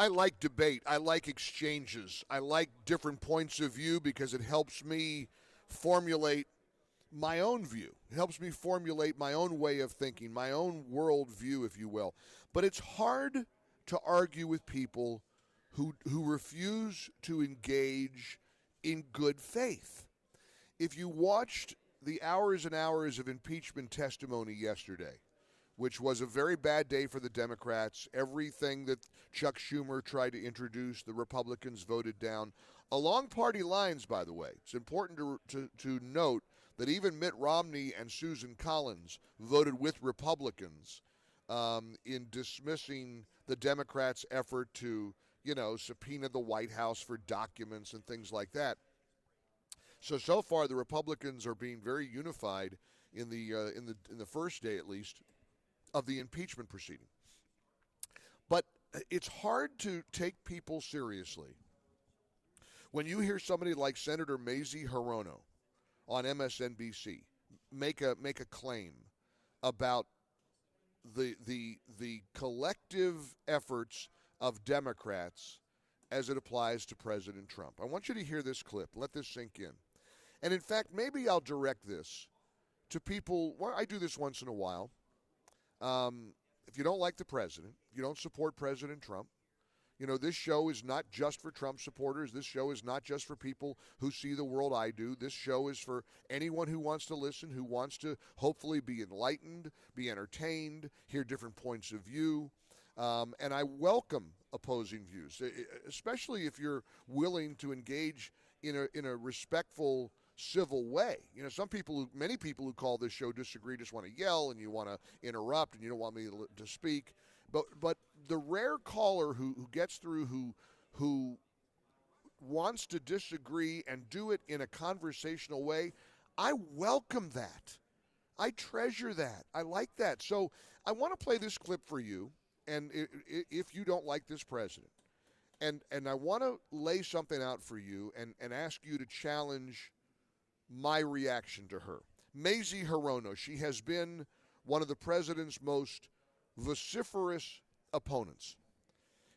I like debate. I like exchanges. I like different points of view because it helps me formulate my own view. It helps me formulate my own way of thinking, my own world view, if you will. But it's hard to argue with people who refuse to engage in good faith. If you watched the hours and hours of impeachment testimony yesterday, which was a very bad day for the Democrats, everything that Chuck Schumer tried to introduce, the Republicans voted down. Along party lines, by the way, it's important to note that even Mitt Romney and Susan Collins voted with Republicans in dismissing the Democrats' effort to, subpoena the White House for documents and things like that. So far, the Republicans are being very unified in the first day, at least, of the impeachment proceeding. But it's hard to take people seriously when you hear somebody like Senator Mazie Hirono on MSNBC make a claim about the collective efforts of Democrats as it applies to President Trump. I want you to hear this clip. Let this sink in. And in fact, maybe I'll direct this to people. Well, I do this once in a while. If you don't like the president, you don't support President Trump, this show is not just for Trump supporters. This show is not just for people who see the world I do. This show is for anyone who wants to listen, who wants to hopefully be enlightened, be entertained, hear different points of view. And I welcome opposing views, especially if you're willing to engage in a respectful, civil way. Many people who call this show disagree, just want to yell and you want to interrupt and you don't want me to speak. But the rare caller who gets through who wants to disagree and do it in a conversational way, I welcome that. I treasure that. I like that. So I want to play this clip for you, and if you don't like this president, and I want to lay something out for you and ask you to challenge my reaction to her. Mazie Hirono, she has been one of the president's most vociferous opponents.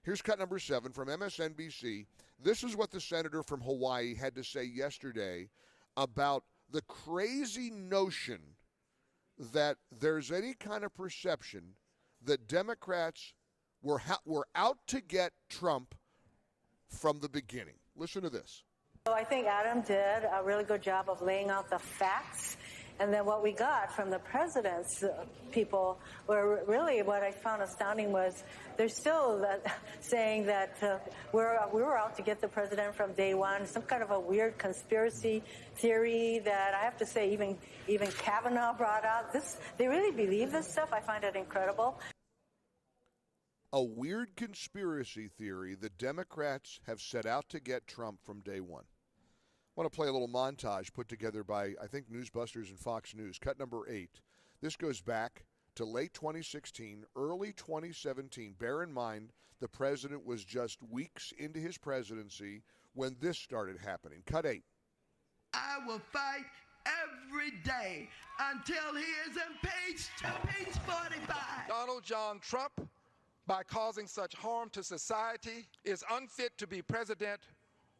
Here's cut number 7 from MSNBC. This is what the senator from Hawaii had to say yesterday about the crazy notion that there's any kind of perception that Democrats were out to get Trump from the beginning. Listen to this. So I think Adam did a really good job of laying out the facts. And then what we got from the president's people were really what I found astounding was they're still saying that we were out to get the president from day one, some kind of a weird conspiracy theory that I have to say even Kavanaugh brought out. They really believe this stuff. I find it incredible. A weird conspiracy theory that Democrats have set out to get Trump from day one. I want to play a little montage put together by, I think, Newsbusters and Fox News. Cut number 8. This goes back to late 2016, early 2017. Bear in mind, the president was just weeks into his presidency when this started happening. Cut 8. I will fight every day until he is impeached. Impeach 45. Donald John Trump, by causing such harm to society, is unfit to be president,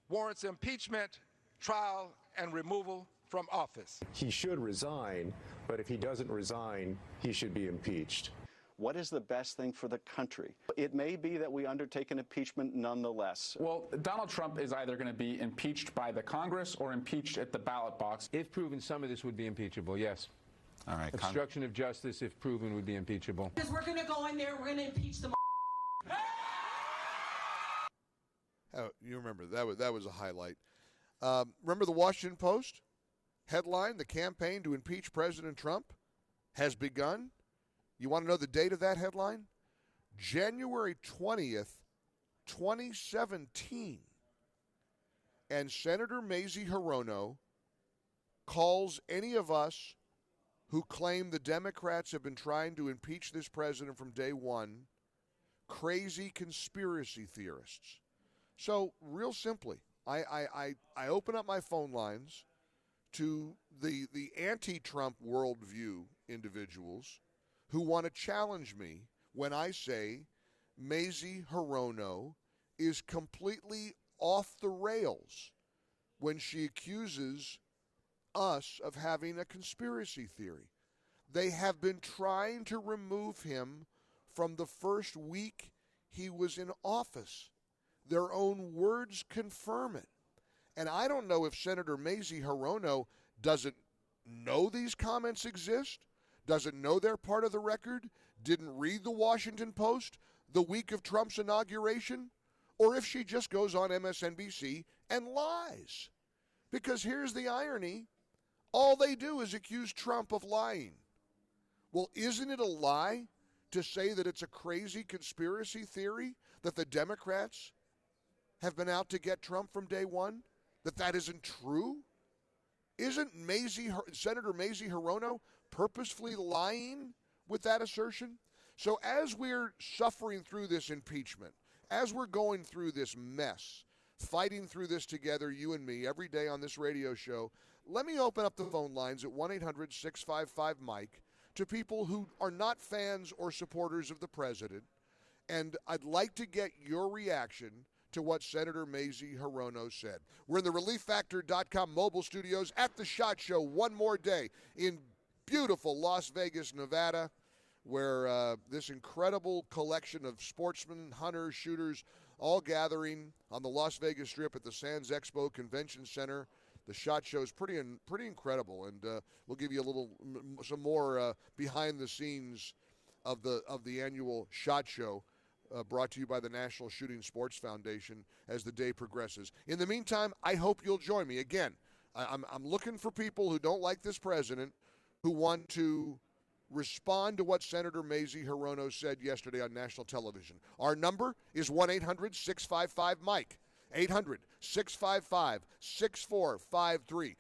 warrants impeachment, trial, and removal from office. He should resign, but if he doesn't resign, he should be impeached. What is the best thing for the country? It may be that we undertake an impeachment nonetheless. Well, Donald Trump is either going to be impeached by the Congress or impeached at the ballot box. If proven, some of this would be impeachable, yes. All right. Obstruction of justice, if proven, would be impeachable. Because we're going to go in there, we're going to impeach them. Oh, you remember, that was a highlight. Remember the Washington Post headline, the campaign to impeach President Trump has begun? You want to know the date of that headline? January 20th, 2017. And Senator Mazie Hirono calls any of us who claim the Democrats have been trying to impeach this president from day one crazy conspiracy theorists. So, real simply, I open up my phone lines to the anti-Trump worldview individuals who want to challenge me when I say Mazie Hirono is completely off the rails when she accuses us of having a conspiracy theory. They have been trying to remove him from the first week he was in office. Their own words confirm it. And I don't know if Senator Mazie Hirono doesn't know these comments exist, doesn't know they're part of the record, didn't read the Washington Post the week of Trump's inauguration, or if she just goes on MSNBC and lies. Because here's the irony. All they do is accuse Trump of lying. Well, isn't it a lie to say that it's a crazy conspiracy theory that the Democrats have been out to get Trump from day one? That isn't true? Isn't Senator Mazie Hirono purposefully lying with that assertion? So as we're suffering through this impeachment, as we're going through this mess, fighting through this together, you and me, every day on this radio show, let me open up the phone lines at 1-800-655-MIKE to people who are not fans or supporters of the president. And I'd like to get your reaction to what Senator Mazie Hirono said. We're in the ReliefFactor.com mobile studios at the SHOT Show one more day in beautiful Las Vegas, Nevada, where this incredible collection of sportsmen, hunters, shooters, all gathering on the Las Vegas Strip at the Sands Expo Convention Center. The SHOT Show is pretty incredible, and we'll give you some more behind the scenes of the annual SHOT Show, brought to you by the National Shooting Sports Foundation as the day progresses. In the meantime, I hope you'll join me. Again, I'm looking for people who don't like this president, who want to respond to what Senator Mazie Hirono said yesterday on national television. Our number is 1-800-655-MIKE. 800-655-6453.